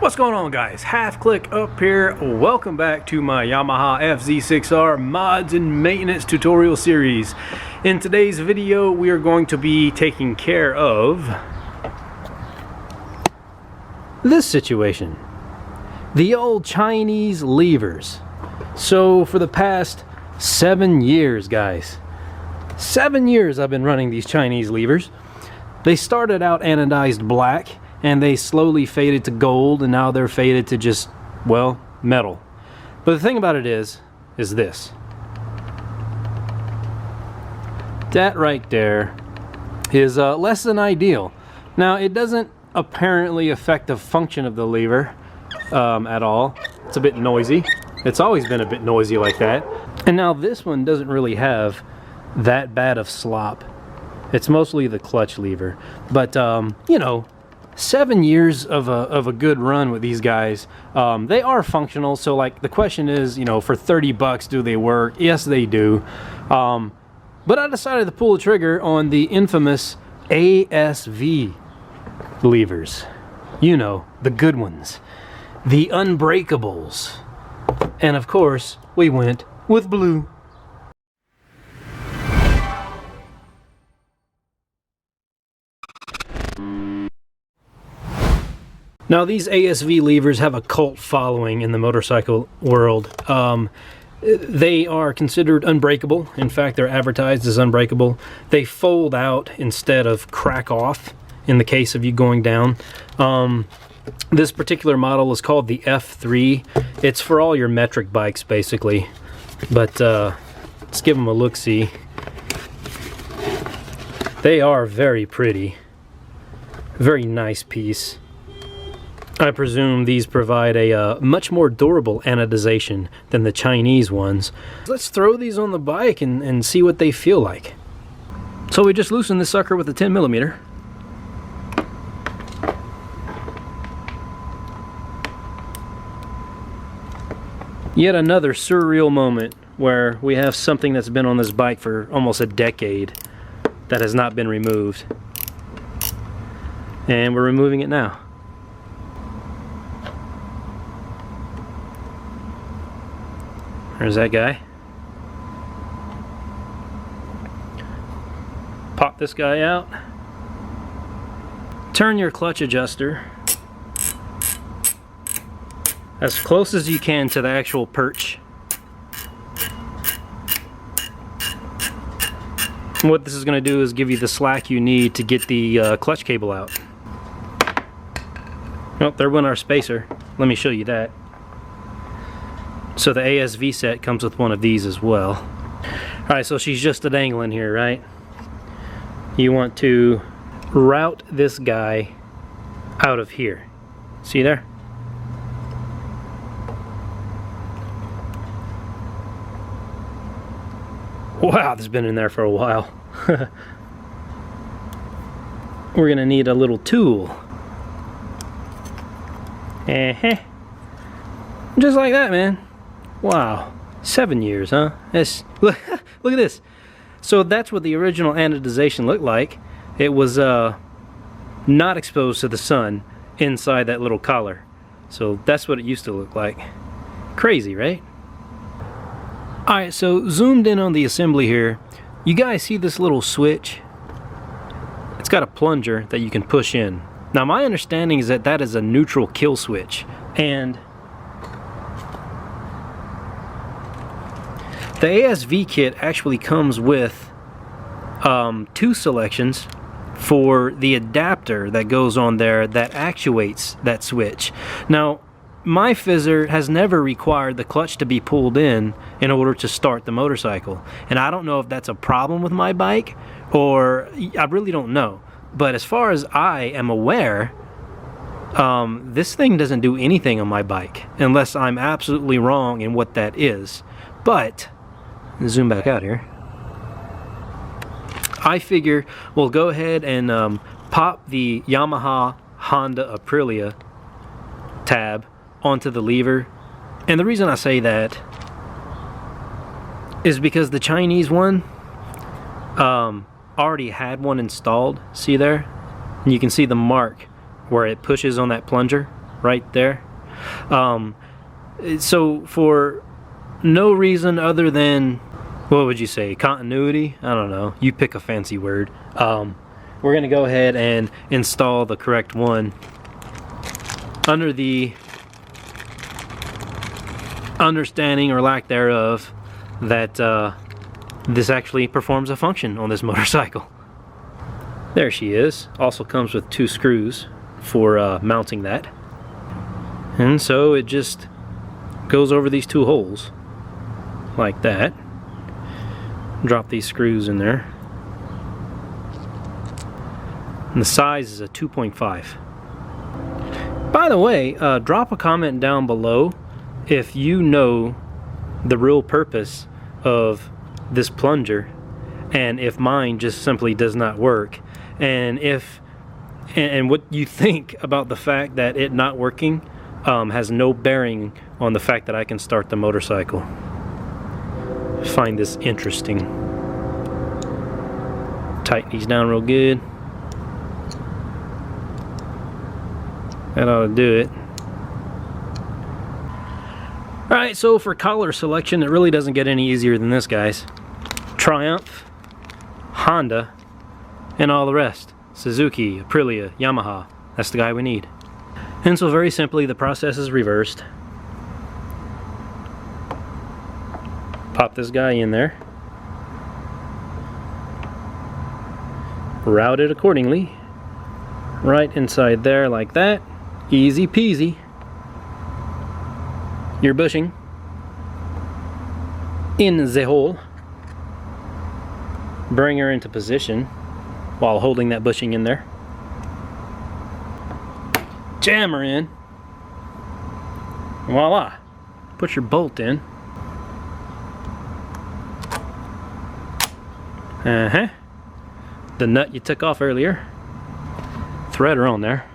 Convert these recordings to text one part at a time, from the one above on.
What's going on, guys? Half Click up here. Welcome back to my Yamaha FZ6R mods and maintenance tutorial series. In today's video we are going to be taking care of this situation, the old Chinese levers. So for the past 7 years, guys, 7 years I've been running these Chinese levers. They started out anodized black and they slowly faded to gold, and now they're faded to just, well, metal. But the thing about it is this. That right there is less than ideal. Now, it doesn't apparently affect the function of the lever at all. It's a bit noisy. It's always been a bit noisy like that. And now this one doesn't really have that bad of slop. It's mostly the clutch lever. But, you know, 7 years of a good run with these guys. They are functional, so like the question is, you know, for 30 bucks, do they work? Yes, they do. But I decided to pull the trigger on the infamous ASV levers. You know, the good ones, the Unbreakables. And of course, we went with blue. Now, these ASV levers have a cult following in the motorcycle world. They are considered unbreakable. In fact, they're advertised as unbreakable. They fold out instead of crack off in the case of you going down. This particular model is called the F3. It's for all your metric bikes, basically. But let's give them a look-see. They are very pretty. Very nice piece. I presume these provide a much more durable anodization than the Chinese ones. Let's throw these on the bike and see what they feel like. So we just loosened this sucker with a 10mm. Yet another surreal moment where we have something that's been on this bike for almost a decade that has not been removed. And we're removing it now. There's that guy. Pop this guy out. Turn your clutch adjuster as close as you can to the actual perch. And what this is going to do is give you the slack you need to get the clutch cable out. Oh, there went our spacer. Let me show you that. So the ASV set comes with one of these as well. Alright, so she's just a dangling here, right? You want to route this guy out of here. See there? Wow, this has been in there for a while. We're gonna need a little tool. Just like that, man. Wow, 7 years, huh? Look at this. So that's what the original anodization looked like. It was not exposed to the sun inside that little collar. So that's what it used to look like. Crazy, right? Alright, so zoomed in on the assembly here. You guys see this little switch? It's got a plunger that you can push in. Now my understanding is that that is a neutral kill switch. And the ASV kit actually comes with 2 selections for the adapter that goes on there that actuates that switch. Now, my Fizzer has never required the clutch to be pulled in order to start the motorcycle. And I don't know if that's a problem with my bike, or I really don't know. But as far as I am aware, this thing doesn't do anything on my bike, unless I'm absolutely wrong in what that is. But zoom back out here. I figure we'll go ahead and pop the Yamaha Honda Aprilia tab onto the lever. And the reason I say that is because the Chinese one already had one installed. See there? And you can see the mark where it pushes on that plunger. right there. So for no reason other than, what would you say, continuity? I don't know, you pick a fancy word. We're gonna go ahead and install the correct one under the understanding or lack thereof that this actually performs a function on this motorcycle. There she is. Also comes with 2 screws for mounting that. And so it just goes over these 2 holes like that. Drop these screws in there. And the size is a 2.5. By the way, drop a comment down below if you know the real purpose of this plunger, and if mine just simply does not work, and what you think about the fact that it not working has no bearing on the fact that I can start the motorcycle. Find this interesting. Tighten these down real good. That ought to do it. Alright, so for color selection, it really doesn't get any easier than this, guys. Triumph, Honda, and all the rest. Suzuki, Aprilia, Yamaha. That's the guy we need. And so very simply, the process is reversed. Pop this guy in there. Route it accordingly. Right inside there like that. Easy peasy. Your bushing in the hole. Bring her into position while holding that bushing in there. Jam her in. Voila. Put your bolt in. The nut you took off earlier. Thread her on there.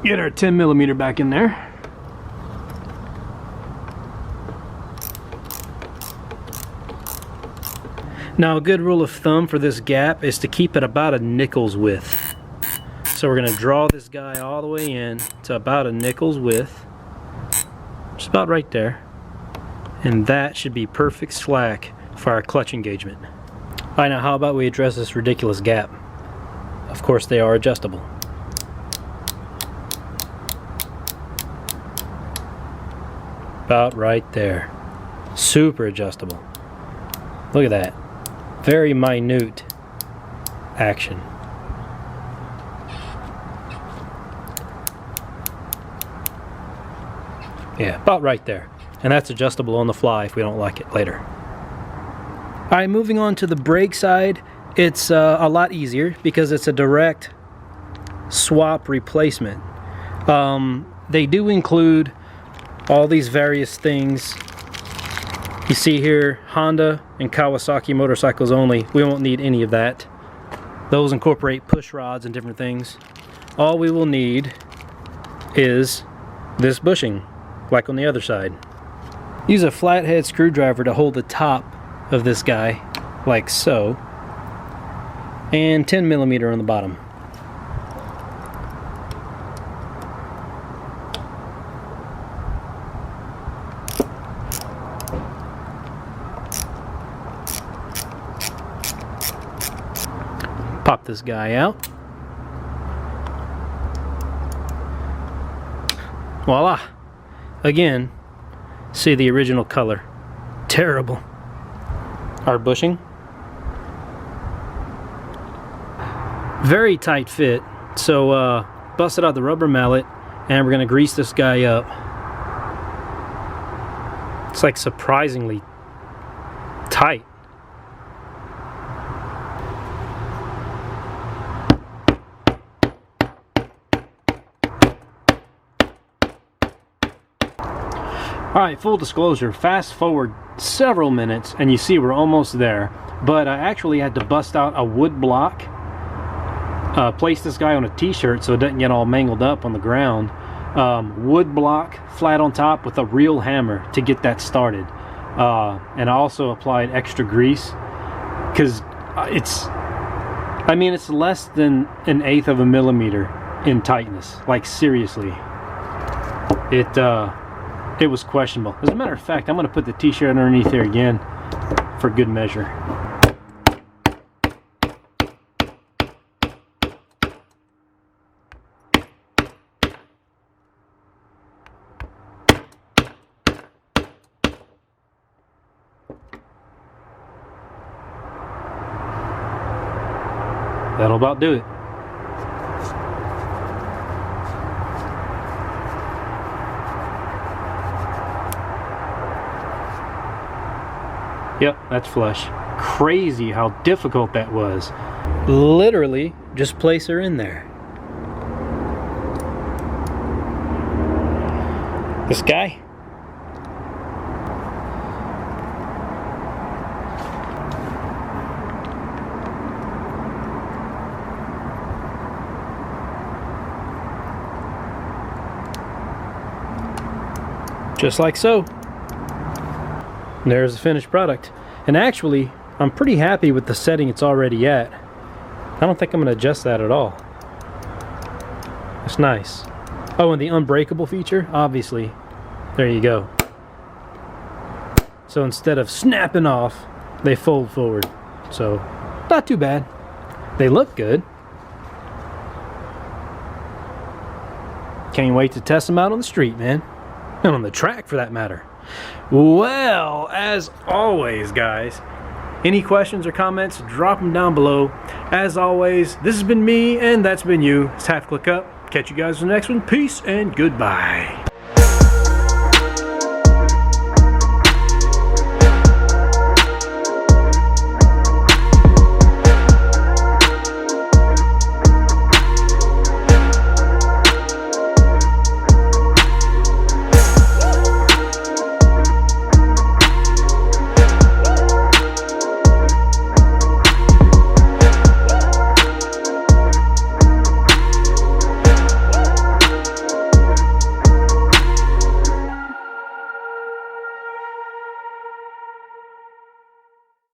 Get our 10mm back in there. Now a good rule of thumb for this gap is to keep it about a nickel's width. So we're going to draw this guy all the way in to about a nickel's width. Just about right there. And that should be perfect slack for our clutch engagement. Alright, now how about we address this ridiculous gap? Of course they are adjustable. About right there. Super adjustable. Look at that. Very minute action. Yeah, about right there. And that's adjustable on the fly if we don't like it later. Alright, moving on to the brake side. It's a lot easier because it's a direct swap replacement. They do include all these various things. You see here, Honda and Kawasaki motorcycles only. We won't need any of that. Those incorporate push rods and different things. All we will need is this bushing, like on the other side. Use a flathead screwdriver to hold the top of this guy, like so, and 10mm on the bottom. Pop this guy out. Voila! Again, see the original color. Terrible. Our bushing. Very tight fit. So busted out the rubber mallet and we're gonna grease this guy up. It's like surprisingly tight. Alright, full disclosure, fast forward several minutes and you see we're almost there, but I actually had to bust out a wood block, place this guy on a t-shirt so it doesn't get all mangled up on the ground. Wood block flat on top with a real hammer to get that started. And I also applied extra grease because I mean, it's less than 1/8 of a millimeter in tightness. Like, seriously. It was questionable. As a matter of fact, I'm going to put the t-shirt underneath there again for good measure. That'll about do it. Yep, that's flush. Crazy how difficult that was. Literally, just place her in there. This guy? Just like so. There's the finished product. And actually, I'm pretty happy with the setting it's already at. I don't think I'm going to adjust that at all. It's nice. Oh, and the Unbreakable feature, obviously. There you go. So instead of snapping off, they fold forward. So, not too bad. They look good. Can't wait to test them out on the street, man. And on the track, for that matter. Well, as always, guys, any questions or comments, drop them down below. As always, this has been me, and that's been you. It's Half Click Up. Catch you guys in the next one. Peace and goodbye.